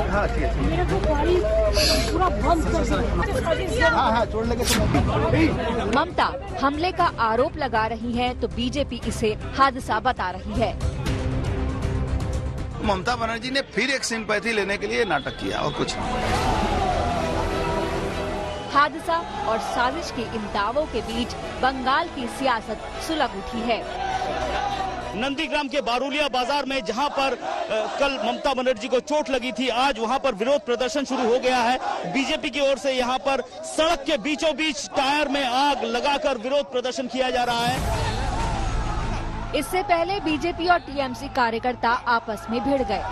हाँ ठीक है, मेरे को गाड़ी पूरा बंद कर हाँ छोड़ लगे। ममता हमले का आरोप लगा रही हैं तो बीजेपी इसे हादसा बता रही है। ममता बनर्जी ने फिर एक सिंपैथी लेने के लिए नाटक किया और कुछ नहीं। हादसा और साजिश के इन दावों के बीच बंगाल की सियासत सुलग उठी है। नंदीग्राम के बारूलिया बाजार में जहां पर कल ममता बनर्जी को चोट लगी थी, आज वहां पर विरोध प्रदर्शन शुरू हो गया है। बीजेपी की ओर से यहां पर सड़क के बीचों बीच टायर में आग लगाकर विरोध प्रदर्शन किया जा रहा है। इससे पहले बीजेपी और टीएमसी कार्यकर्ता आपस में भिड़ गए।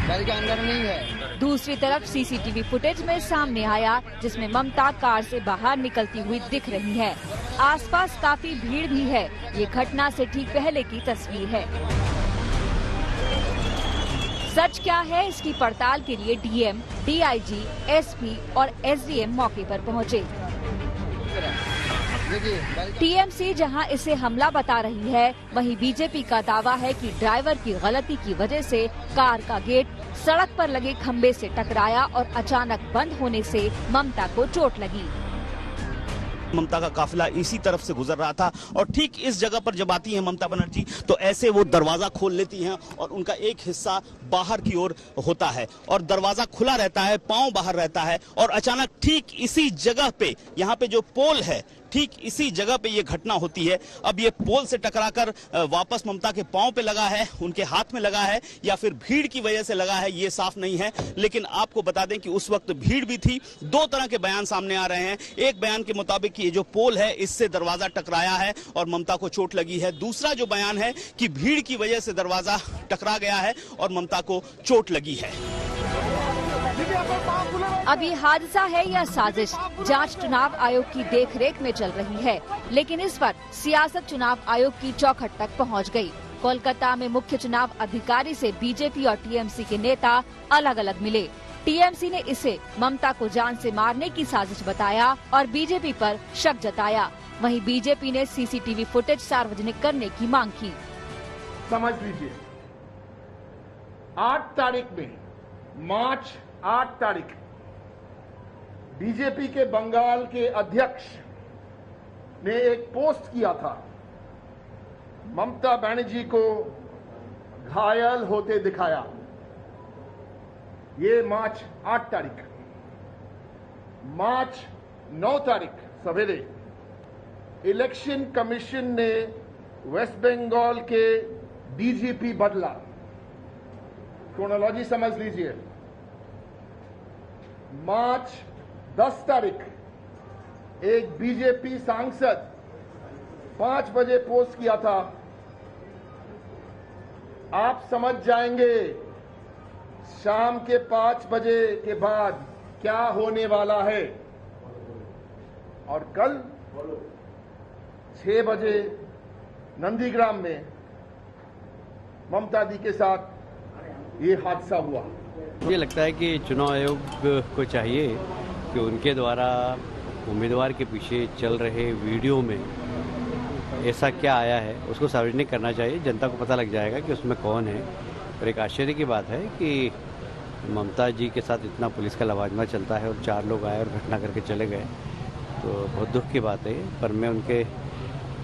गाड़ी का अंदर नहीं है। दूसरी तरफ सीसीटीवी फुटेज में सामने आया जिसमें ममता कार से बाहर निकलती हुई दिख रही है। आसपास काफी भीड़ भी है। ये घटना से ठीक पहले की तस्वीर है। सच क्या है, इसकी पड़ताल के लिए डीएम, डीआईजी, एसपी और एसडीएम मौके पर पहुंचे। टीएमसी जहां इसे हमला बता रही है, वहीं बीजेपी का दावा है कि ड्राइवर की गलती की वजह से कार का गेट सड़क पर लगे खंबे से टकराया और अचानक बंद होने से ममता को चोट लगी। ममता का काफिला इसी तरफ से गुजर रहा था और ठीक इस जगह पर जब आती हैं ममता बनर्जी तो ऐसे वो दरवाजा खोल लेती हैं और उनका एक हिस्सा बाहर की ओर होता है और दरवाजा खुला रहता है, पांव बाहर रहता है और अचानक ठीक इसी जगह पे, यहाँ पे जो पोल है, ठीक इसी जगह पे ये घटना होती है। अब ये पोल से टकराकर वापस ममता के पांव पे लगा है, उनके हाथ में लगा है या फिर भीड़ की वजह से लगा है, ये साफ नहीं है। लेकिन आपको बता दें कि उस वक्त भीड़ भी थी। दो तरह के बयान सामने आ रहे हैं। एक बयान के मुताबिक ये जो पोल है इससे दरवाजा टकराया है और ममता को चोट लगी है। दूसरा जो बयान है कि भीड़ की वजह से दरवाजा टकरा गया है और ममता को चोट लगी है। अब ये हादसा है या साजिश, जांच चुनाव आयोग की देखरेख में चल रही है। लेकिन इस पर सियासत चुनाव आयोग की चौखट तक पहुंच गई। कोलकाता में मुख्य चुनाव अधिकारी से बीजेपी और टीएमसी के नेता अलग अलग मिले। टीएमसी ने इसे ममता को जान से मारने की साजिश बताया और बीजेपी पर शक जताया। वहीं बीजेपी ने सीसीटीवी फुटेज सार्वजनिक करने की मांग की। समझ लीजिए, 8 तारीख में, मार्च 8 तारीख, बीजेपी के बंगाल के अध्यक्ष ने एक पोस्ट किया था, ममता बनर्जी को घायल होते दिखाया। ये मार्च 8 तारीख। मार्च 9 तारीख सवेरे इलेक्शन कमीशन ने वेस्ट बंगाल के डीजीपी बदला। क्रोनोलॉजी समझ लीजिए। मार्च 10 तारीख एक बीजेपी सांसद 5 बजे पोस्ट किया था, आप समझ जाएंगे शाम के 5 बजे के बाद क्या होने वाला है। और कल 6 बजे नंदीग्राम में ममता दी के साथ ये हादसा हुआ। मुझे लगता है कि चुनाव आयोग को चाहिए कि उनके द्वारा उम्मीदवार के पीछे चल रहे वीडियो में ऐसा क्या आया है उसको सार्वजनिक करना चाहिए। जनता को पता लग जाएगा कि उसमें कौन है। और एक आश्चर्य की बात है कि ममता जी के साथ इतना पुलिस का लवाजमा चलता है और 4 लोग आए और घटना करके चले गए, तो बहुत दुख की बात है। पर मैं उनके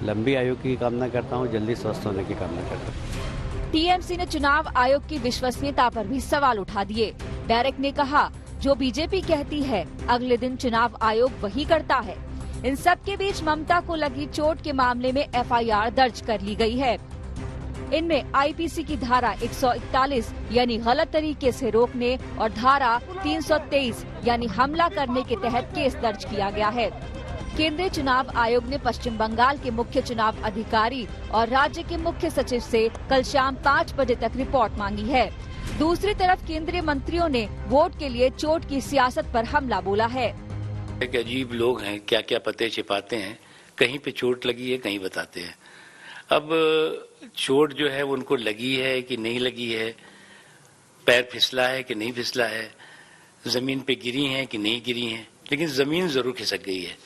लंबी आयु की कामना करता हूँ, जल्दी स्वस्थ होने की कामना करता हूँ। टीएमसी ने चुनाव आयोग की विश्वसनीयता पर भी सवाल उठा दिए। डायरेक्ट ने कहा, जो बीजेपी कहती है अगले दिन चुनाव आयोग वही करता है। इन सब के बीच ममता को लगी चोट के मामले में एफआईआर दर्ज कर ली गई है। इनमें आईपीसी की धारा 141 यानी गलत तरीके से रोकने और धारा 323 यानी हमला करने के तहत केस दर्ज किया गया है। केंद्रीय चुनाव आयोग ने पश्चिम बंगाल के मुख्य चुनाव अधिकारी और राज्य के मुख्य सचिव से कल शाम 5 बजे तक रिपोर्ट मांगी है। दूसरी तरफ केंद्रीय मंत्रियों ने वोट के लिए चोट की सियासत पर हमला बोला है। एक अजीब लोग हैं, क्या क्या पते छिपाते हैं। कहीं पे चोट लगी है, कहीं बताते हैं। अब चोट जो है वो उनको लगी है कि नहीं लगी है, पैर फिसला है कि नहीं फिसला है, जमीन पे गिरी हैं कि नहीं गिरी हैं, लेकिन जमीन जरूर खिसक गई है।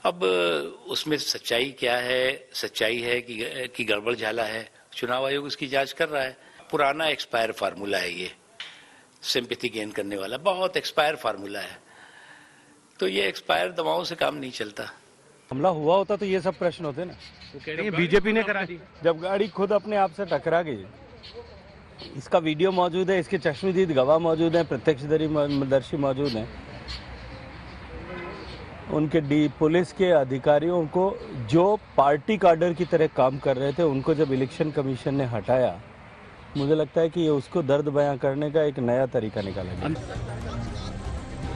अब उसमें सच्चाई क्या है? सच्चाई है कि गड़बड़ झाला है। चुनाव आयोग इसकी जांच कर रहा है। पुराना एक्सपायर फार्मूला है ये, सिंपैथी गेन करने वाला बहुत एक्सपायर फार्मूला है। तो ये एक्सपायर दवाओं से काम नहीं चलता। हमला हुआ होता तो ये सब प्रश्न होते ना। तो कह रही है बीजेपी ने करा दी। जब गाड़ी खुद अपने आप से टकरा गई, इसका वीडियो मौजूद है, इसके चश्मदीद गवाह मौजूद हैं, प्रत्यक्षदर्शी मौजूद हैं। उनके पुलिस के अधिकारियों को जो पार्टी कार्डर की तरह काम कर रहे थे, उनको जब इलेक्शन कमीशन ने हटाया, मुझे लगता है कि ये उसको दर्द बयां करने का एक नया तरीका निकाला गया।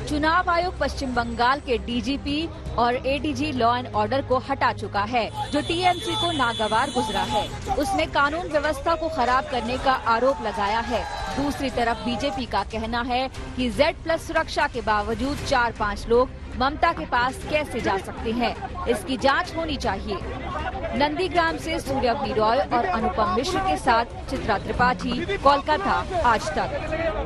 चुनाव आयोग पश्चिम बंगाल के डीजीपी और एडीजी लॉ एंड ऑर्डर को हटा चुका है, जो टीएमसी को नागवार गुजरा है। उसने कानून व्यवस्था को खराब करने का आरोप लगाया है। दूसरी तरफ बीजेपी का कहना है कि Z+ सुरक्षा के बावजूद 4-5 लोग ममता के पास कैसे जा सकते हैं, इसकी जांच होनी चाहिए। नंदीग्राम से सूर्यवनी रॉय और अनुपम मिश्र के साथ चित्रा त्रिपाठी, कोलकाता, आज तक।